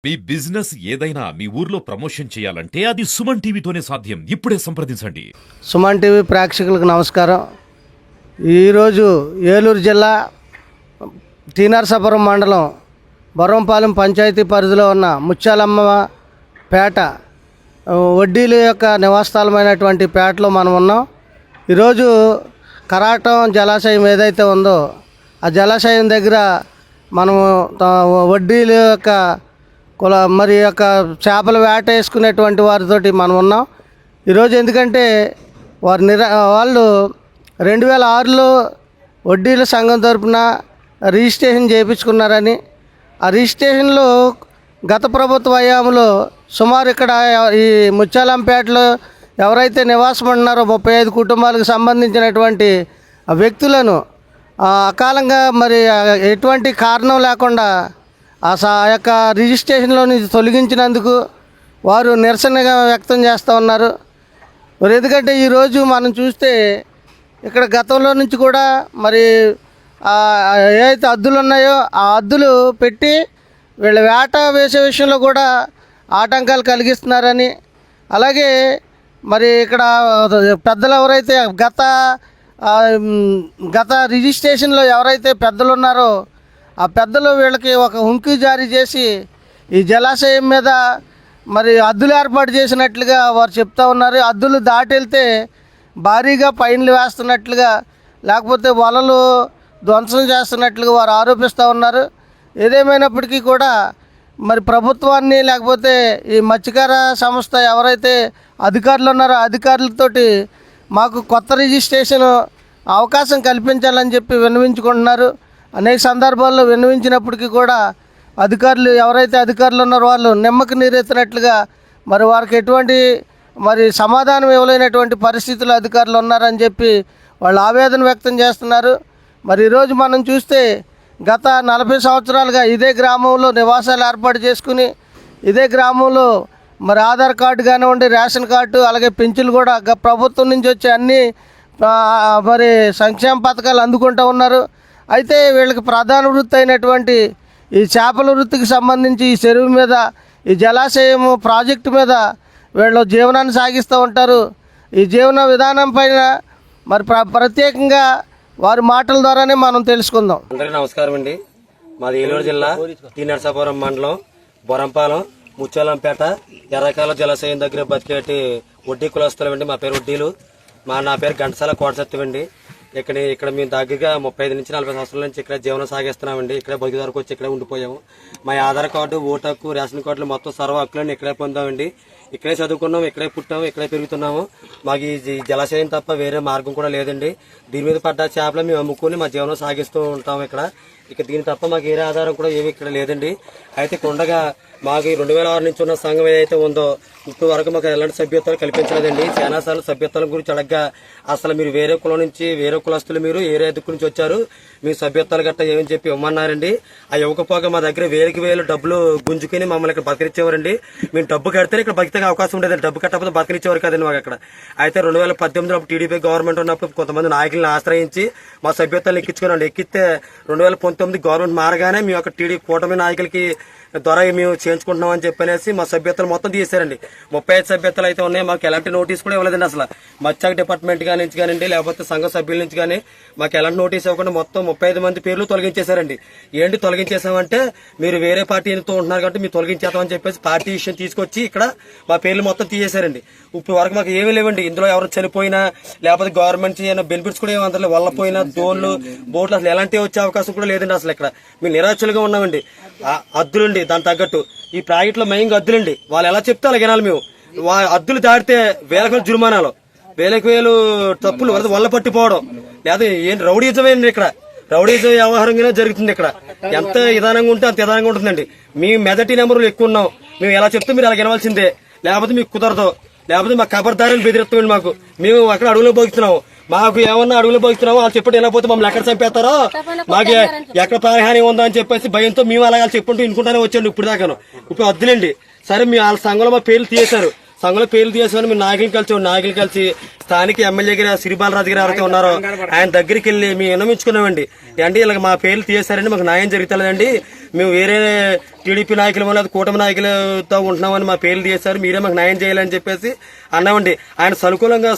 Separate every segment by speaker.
Speaker 1: మీ business ఏదైనా మీ ఊర్లో promotion చేయాలంటే అది సుమన్ టీవీతోనే సాధ్యం. ఇప్పుడే సంప్రదించండి.
Speaker 2: సుమన్ టీవీ ప్రేక్షకులకు నమస్కారం. ఈరోజు ఏలూరు జిల్లా టీనరసాపురం మండలం బొర్రంపాలెం పంచాయతీ పరిధిలో ఉన్న ముత్యాలమ్మ పేట వడ్డీల యొక్క నివాసస్థలమైనటువంటి పేటలో మనం ఉన్నాం. ఈరోజు కరాటం జలాశయం ఏదైతే ఉందో ఆ జలాశయం దగ్గర మనము వడ్డీల యొక్క మరి యొక్క చేపల వేట వేసుకునేటువంటి వారితోటి మనం ఉన్నాం ఈరోజు. ఎందుకంటే వాళ్ళు 2006లో వడ్డీల సంఘం తరపున రిజిస్ట్రేషన్ చేయించుకున్నారని, ఆ రిజిస్ట్రేషన్లో గత ప్రభుత్వ హయాంలో సుమారు ఇక్కడ ఈ ముత్యాలంపేటలో ఎవరైతే నివాసం ఉంటున్నారో 35 కుటుంబాలకు సంబంధించినటువంటి వ్యక్తులను అకాలంగా మరి ఎటువంటి కారణం లేకుండా ఆ యొక్క రిజిస్ట్రేషన్లో నుంచి తొలగించినందుకు వారు నిరసనగా వ్యక్తం చేస్తూ ఉన్నారు. మరి ఎందుకంటే ఈరోజు మనం చూస్తే ఇక్కడ గతంలో నుంచి కూడా మరి ఏదైతే హద్దులు ఉన్నాయో ఆ హద్దులు పెట్టి వీళ్ళ వేట వేసే విషయంలో కూడా ఆటంకాలు కలిగిస్తున్నారని, అలాగే మరి ఇక్కడ పెద్దలు ఎవరైతే గత రిజిస్ట్రేషన్లో ఎవరైతే పెద్దలు ఉన్నారో ఆ పెద్దలు వీళ్ళకి ఒక హుంకీ జారీ చేసి ఈ జలాశయం మీద మరి హద్దులు ఏర్పాటు చేసినట్లుగా వారు చెప్తా ఉన్నారు. హద్దులు దాటి వెళ్తే భారీగా ఫైన్లు వేస్తున్నట్లుగా, లేకపోతే వలలు ధ్వంసం చేస్తున్నట్లుగా వారు ఆరోపిస్తూ ఉన్నారు. ఏదేమైనప్పటికీ కూడా మరి ప్రభుత్వాన్ని లేకపోతే ఈ మత్స్యకార సంస్థ ఎవరైతే అధికారులు ఉన్నారో అధికారులతోటి మాకు కొత్త రిజిస్ట్రేషన్ అవకాశం కల్పించాలని చెప్పి విన్నవించుకుంటున్నారు. అనేక సందర్భాల్లో విన్నవించినప్పటికీ కూడా ఎవరైతే అధికారులు ఉన్నారో వాళ్ళు నిమ్మకి నీరెత్తినట్లుగా మరి వారికి ఎటువంటి మరి సమాధానం ఇవ్వలేనటువంటి పరిస్థితుల్లో అధికారులు ఉన్నారని చెప్పి వాళ్ళు ఆవేదన వ్యక్తం చేస్తున్నారు. మరి ఈరోజు మనం చూస్తే గత 40 సంవత్సరాలుగా ఇదే గ్రామంలో నివాసాలు ఏర్పాటు చేసుకుని ఇదే గ్రామంలో మరి ఆధార్ కార్డు కానివ్వండి, రేషన్ కార్డు, అలాగే పింఛన్లు కూడా ప్రభుత్వం నుంచి వచ్చే అన్ని మరి సంక్షేమ పథకాలు అందుకుంటూ ఉన్నారు. అయితే వీళ్ళకి ప్రధాన వృత్తి అయినటువంటి ఈ చేపల వృత్తికి సంబంధించి ఈ చెరువు మీద ఈ జలాశయం ప్రాజెక్టు మీద వీళ్ళు జీవనాన్ని సాగిస్తూ ఉంటారు. ఈ జీవన విధానం పైన మరి ప్రత్యేకంగా వారి మాటల ద్వారానే మనం తెలుసుకుందాం.
Speaker 3: అందరికీ నమస్కారం అండి. మాది ఏలూరు జిల్లా టీనరసాపురం మండలం బొర్రంపాలెం ముత్యాలంపేట ఎర్రకాల జలాశయం దగ్గర బతికేటి వడ్డీ కులస్తులమండి. మా పేరు వడ్డీలు. నా పేరు ఘంటసాల కోటసత్యం అండి. ఇక్కడ మేము దగ్గరగా 35 నుంచి 40 సంవత్సరాల నుంచి ఇక్కడ జీవనం సాగిస్తున్నామండి. ఇక్కడే బతికి వరకు వచ్చి ఇక్కడే ఉండిపోయాము. మా ఆధార్ కార్డు, ఓటు హక్కు, రేషన్ కార్డులు మొత్తం సర్వ హక్కులను ఇక్కడే పొందామండి. ఇక్కడే చదువుకున్నాము, ఇక్కడే పుట్టాము, ఇక్కడే పెరుగుతున్నాము. మాకు ఈ జలాశయం తప్ప వేరే మార్గం కూడా లేదండి. దీని మీద పడ్డ చేపలు మేము అమ్ముకుని మా జీవనం సాగిస్తూ ఉంటాము ఇక్కడ. దీని తప్ప మాకు వేరే ఆధారం కూడా ఏమి ఇక్కడ లేదండి. అయితే కొండగా మాకు 2006 నుంచి ఉన్న సంఘం ఏదైతే ఉందో ఇప్పుడు వరకు మాకు ఎలాంటి సభ్యత్వాలు కల్పించలేదండి. చాలా సార్లు సభ్యత్వాల గురించి అడగ్గా అసలు మీరు వేరే కులం నుంచి వేరే కులస్తులు మీరు వేరే దిక్కు నుంచి వచ్చారు, మీ సభ్యత్వాలు గట్ట ఏమని చెప్పి ఇవ్వమన్నారండి. ఆ ఇవ్వకపోగా మా దగ్గర వేలు డబ్బులు గుంజుకుని మమ్మల్ని ఇక్కడ బతికిచ్చేవారండి. మేము డబ్బు కడితే ఇక్కడ బతికే అవకాశం ఉండేదండి. డబ్బు కట్టకపోతే బతికిచ్చేవారు కదండి మాకు అక్కడ. అయితే 2018లో టీడీపీ గవర్నమెంట్ ఉన్నప్పుడు కొంతమంది నాయకులను ఆశ్రయించి మా సభ్యత్వాలు ఎక్కించుకున్నాం. ఎక్కిస్తే 2019 గవర్నమెంట్ మారగానే మేము అక్కడ టీడీపీ కూటమి నాయకులకి ద్వారా మేము చేయించుకుంటున్నాం అని చెప్పనేసి మా సభ్యతలు మొత్తం తీసారండి. 35 సభ్యతలు అయితే ఉన్నాయి. మాకు ఎలాంటి నోటీస్ కూడా ఇవ్వలేదండి. అసలు మత్స్య డిపార్ట్మెంట్ నుంచి కానివ్వండి, లేకపోతే సంఘ సభ్యుల నుంచి కానీ మాకు ఎలాంటి నోటీస్ ఇవ్వకుండా మొత్తం 35 మంది పేర్లు తొలగించేశారండి. ఏంటి తొలగించేసామంటే మీరు వేరే పార్టీతో ఉంటున్నారు కాబట్టి మీరు తొలగించేస్తామని చెప్పేసి పార్టీ విషయం తీసుకొచ్చి ఇక్కడ మా పేర్లు మొత్తం తీసేశారండి. ఇప్పుడు వరకు మాకు ఏమీ లేవండి. ఇందులో ఎవరు చనిపోయినా లేకపోతే గవర్నమెంట్ బెనిఫిట్స్ కూడా ఏమంటారు, వల్లపోయినా దోన్లు బోట్లు అసలు ఎలాంటివి వచ్చే అవకాశం కూడా లేదండి. అసలు ఇక్కడ మేము నిరాశలుగా ఉన్నామండి. అద్దులండి దాని తగ్గట్టు ఈ ప్రాజెక్ట్ లో మెయిన్ అద్దులండి. వాళ్ళు ఎలా చెప్తే అలా వినాలి. మేము అద్దులు దాటితే వేలకు జుర్మానాలు, వేలు తప్పులు వల్ల పట్టిపోవడం, లేదా ఏంటి రౌడీజమేండి. ఇక్కడ రౌడీజం వ్యవహారంగానే జరుగుతుంది. ఇక్కడ ఎంత విధానంగా ఉంటే అంత విధానంగా ఉంటుందండి. మేము మెదటి నెంబర్లు ఎక్కువ ఉన్నాం. మేము ఎలా చెప్తే మీరు అలా వినవలసిందే, లేకపోతే మీకు కుదరదు, లేకపోతే మా కబర్దారులు బెదిరిస్తామండి. మేము అక్కడ అడుగులో పోతున్నాము. మాకు ఏమన్నా అడుగులు పోతున్నామో వాళ్ళు చెప్పండి, వెళ్ళకపోతే మమ్మల్ని ఎక్కడ చంపేస్తారో, మాకు ఎక్కడ ప్రాణహాని ఉందా అని చెప్పేసి భయంతో మేము అలాగే చెప్పుకుంటూ వినుకుంటానే వచ్చాను ఇప్పుడు దాకాను. ఇప్పుడు వద్దులేండి. సరే మీ వాళ్ళ సంఘంలో మా పేర్లు తీసేశారు. సంఘంలో పేర్లు తీసేసుకుని మేము నాయకులు కలిసి స్థానిక ఎమ్మెల్యే గారు శ్రీబాలరాజు గారు ఎవరైతే ఉన్నారో ఆయన దగ్గరికి వెళ్లి మేము విన్నవించుకున్నామండి. అంటే ఇలా మా పేర్లు తీసేశారండి, మాకు న్యాయం జరుగుతలేదండి, మేము వేరే టీడీపీ నాయకులు లేదా కూటమి నాయకులతో ఉంటున్నామని మా పేర్లు తీశారు, మీరే మాకు న్యాయం చేయాలని చెప్పేసి అన్నామండి. ఆయన సానుకూలంగా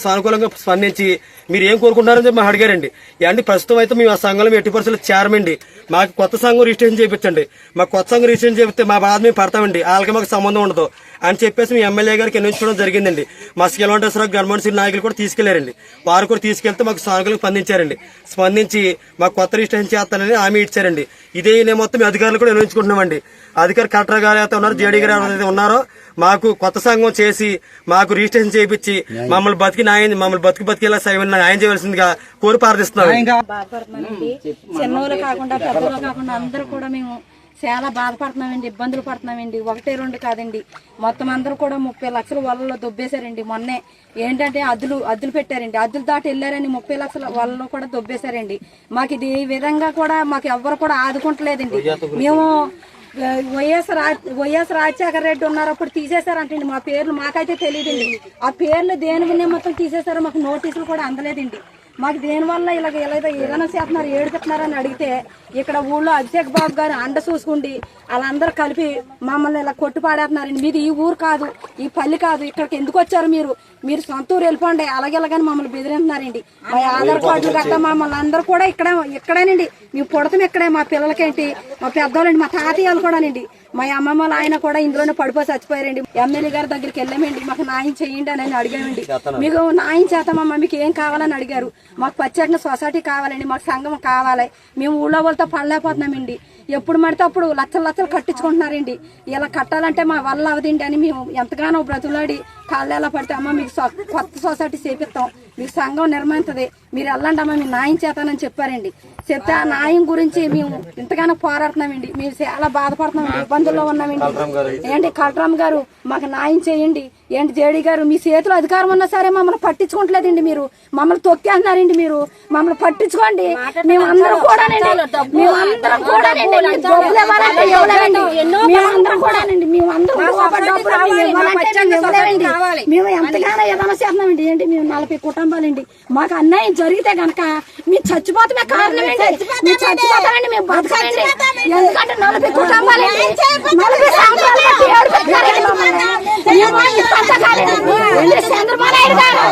Speaker 3: స్పందించి మీరు ఏం కోరుకుంటున్నారని చెప్పి మాకు అడిగారండి. అంటే ప్రస్తుతం అయితే మేము ఆ సంఘంలో ఎట్టి పరిస్థితులు చేరమండి, మాకు కొత్త సంఘం రిజిస్ట్రేషన్ చేయించండి, మాకు కొత్త సంఘం రిజిస్ట్రేషన్ చేపిస్తే మా బాధ మేము పడతామండి, వాళ్ళకి మాకు సంబంధం ఉండదు అని చెప్పేసి మీ ఎమ్మెల్యే గారికి ఎన్నించడం జరిగిందండి. మా శీలవంటేశ్వరరావు గవర్నమెంట్ సీట్ నాయకులు కూడా తీసుకెళ్లారండి. వారు కూడా తీసుకెళ్తే మాకు సానుకూలంగా స్పందించి మాకు కొత్త రిజిస్ట్రేషన్ చేస్తానని హామీ ఇచ్చారండి. ఇదే నేను మొత్తం మీ అధికారులు కూడా నిర్వహించుకుంటున్నామండి. అధికారి కలెక్టర్ గారు అయితే ఉన్నారు, జేడీ గారు ఎవరైతే ఉన్నారో మాకు కొత్త సంఘం చేసి మాకు రిజిస్ట్రేషన్ చేయించి మమ్మల్ని బతికేలా న్యాయం చేయవలసిందిగా కోరి ప్రార్థిస్తున్నాం.
Speaker 4: బాధపడుతున్నామండి. చిన్నోళ్ళు కాకుండా పెద్దోళ్ళు కాకుండా అందరూ కూడా మేము చాలా బాధపడుతున్నామండి, ఇబ్బందులు పడుతున్నామండి. 1-2 కాదండి, మొత్తం అందరూ కూడా 30 లక్షల వలలో దొబ్బేశారండి. మొన్నే ఏంటంటే అద్దులు పెట్టారండి, అద్దులు దాటి వెళ్ళారని 30 లక్షల వలలో కూడా దొబ్బేశారండి. మాకు ఇది ఈ విధంగా కూడా మాకు ఎవ్వరు కూడా ఆదుకుంటలేదండి. మేము వైఎస్ రాజశేఖర రెడ్డి ఉన్నారు, అప్పుడు తీసేశారంటండి మా పేర్లు, మాకైతే తెలియదండి. ఆ పేర్లు దేని మొత్తం తీసేశారో మాకు నోటీసులు కూడా అందలేదండి. మాకు దేనివల్ల ఇలాగ ఏదైనా చేస్తున్నారు, ఏడుపుతున్నారని అడిగితే ఇక్కడ ఊళ్ళో అభిషేక్ బాబు గారు అండ చూసుకుండి వాళ్ళందరూ కలిపి మమ్మల్ని ఇలా కొట్టి పాడేస్తున్నారండి. మీది ఈ ఊరు కాదు, ఈ పల్లి కాదు, ఇక్కడికి ఎందుకు వచ్చారు మీరు సొంత ఊరు వెళ్ళిపోండి అలాగేలాగని మమ్మల్ని బెదిరిస్తున్నారండి. మా ఆధార్ కార్డులు గట్ట మమ్మల్ని అందరూ కూడా ఇక్కడేనండి, మేము పుడతాం ఇక్కడే, మా పిల్లలకేంటి, మా పెద్దవాళ్ళండి, మా తాతయ్యలు కూడానండి, మా అమ్మమ్మలు ఆయన కూడా ఇందులోనే పడిపోయి చచ్చిపోయారండి. ఎమ్మెల్యే గారి దగ్గరికి వెళ్ళామండి, మాకు న్యాయం చేయండి అని అడిగామండి. మీకు న్యాయం చేస్తామమ్మా, మీకు ఏం కావాలని అడిగారు. మాకు ప్రత్యేకంగా సొసైటీ కావాలండి, మాకు సంఘం కావాలి, మేము ఊళ్ళో వాళ్ళతో పడలేకపోతున్నామండి. ఎప్పుడు పడితే అప్పుడు లక్షలు కట్టించుకుంటున్నారండి. ఇలా కట్టాలంటే మా వల్ల అవదండి అని మేము ఎంతగానో బ్రతులాడి కాళ్ళు ఎలా పడితే అమ్మ మీకు కొత్త సొసైటీ చేపిస్తాం, మీకు సంఘం నిర్మిస్తుంది, మీరు వెళ్ళండి అమ్మ, మీరు న్యాయం చేస్తానని చెప్పారండి. చెప్తే ఆ న్యాయం గురించి మేము ఇంతగానో పోరాడుతున్నామండి. మేము చాలా బాధపడుతున్నామండి, ఇబ్బందుల్లో ఉన్నామండి. ఏంటి కలెక్టర్ గారు మాకు న్యాయం చేయండి. ఏంటి జేడీ గారు మీ చేతిలో అధికారం ఉన్నా సరే మమ్మల్ని పట్టించుకోవట్లేదండి, మీరు మమ్మల్ని తొక్కేస్తున్నారండి, మీరు మమ్మల్ని పట్టించుకోండి. మేమందరం కూడా మేము ఎంతగానో ఏదైనా చేస్తున్నామండి. ఏంటి మేము 40 కుటుంబాలండి, మాకు అన్యాయం జరిగితే గనక మేము చచ్చిపోతామే కారణం ఏంటి, మేము చచ్చిపోతామండి, మేము బతకాలండి. ఎందుకంటే 40 కుటుంబాలు 40 సంవత్సరాలు బట్టి ఏడుపెట్టారండి మమ్మల్ని. చంద్రబాబు నాయుడు గారు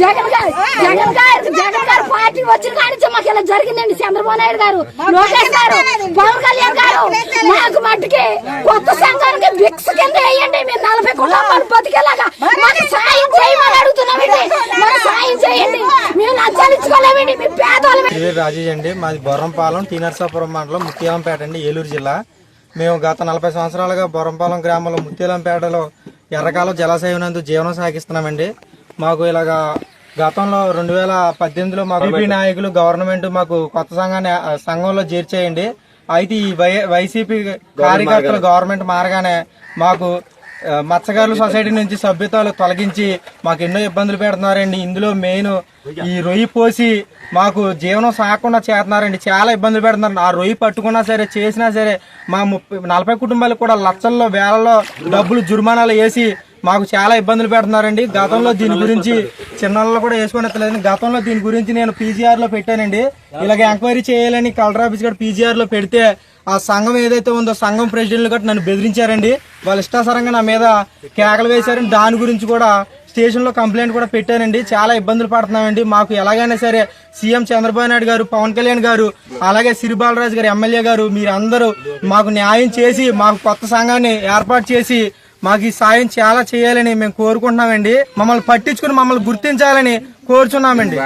Speaker 4: జగన్ గారు పార్టీ వచ్చిన కానించి మాకు ఇలా జరిగిందండి. చంద్రబాబు నాయుడు గారు, లోకేష్ గారు, పవన్ కళ్యాణ్ గారు మాకు మట్టుకి కొత్త సంఘానికి బిక్స్ కింద వేయండి. మీరు 40 కుటుంబాలు బతికేలాగా మాకు సాయం చేయమని అడుగుతున్నామండి. మాకు సాయం చేయండి, మేము నచ్చాలించుకోలేమండి, మేము పేదవాళ్ళం.
Speaker 5: రాజేష్ అండి, మాది బొర్రంపాలెం టీ నరసాపురం మండలం ముత్యాలంపేట అండి, ఏలూరు జిల్లా. మేము గత 40 సంవత్సరాలుగా బొర్రంపాలెం గ్రామంలో ముత్యాలంపేటలో ఎర్రకాలం జలాశయం నందు జీవనం సాగిస్తున్నామండి. మాకు ఇలాగా గతంలో 2018లో మాకు టీడీపీ నాయకులు గవర్నమెంట్ మాకు కొత్త సంఘంలో చేర్చేయండి. అయితే ఈ వైసీపీ కార్యకర్తలు గవర్నమెంట్ మారగానే మాకు మత్స్యకారుల సొసైటీ నుంచి సభ్యతలు తొలగించి మాకు ఎన్నో ఇబ్బందులు పెడుతున్నారండి. ఇందులో మెయిన్ ఈ రొయ్యి పోసి మాకు జీవనం సాగకుండా చేస్తున్నారండి, చాలా ఇబ్బందులు పెడుతున్నారు. ఆ రొయ్యి పట్టుకున్నా సరే చేసినా సరే మా 40 కుటుంబాలకు కూడా లక్షల్లో వేలలో డబ్బులు జుర్మానాలు వేసి మాకు చాలా ఇబ్బందులు పెడుతున్నారండి. గతంలో దీని గురించి చిన్నల్లో కూడా వేసుకునేట్లేదు. గతంలో దీని గురించి నేను పీజీఆర్ లో పెట్టానండి. ఇలాగ ఎంక్వైరీ చేయాలని కలెక్టర్ ఆఫీస్ కూడా పీజీఆర్ లో పెడితే ఆ సంఘం ఏదైతే ఉందో సంఘం ప్రెసిడెంట్లు కూడా నన్ను బెదిరించారండి. వాళ్ళు ఇష్టాసరంగా నా మీద కేకలు వేశారండి. దాని గురించి కూడా స్టేషన్ లో కంప్లైంట్ కూడా పెట్టానండి. చాలా ఇబ్బందులు పడుతున్నామండి. మాకు ఎలాగైనా సరే సీఎం చంద్రబాబు నాయుడు గారు, పవన్ కళ్యాణ్ గారు, అలాగే సిరిబాలరాజు గారు ఎమ్మెల్యే గారు, మీరందరూ మాకు న్యాయం చేసి మాకు కొత్త సంఘాన్ని ఏర్పాటు చేసి మాకు ఈ సాయం చాలా చేయాలని మేము కోరుకుంటున్నామండి. మమ్మల్ని పట్టించుకుని మమ్మల్ని గుర్తించాలని కోరుచున్నామండి.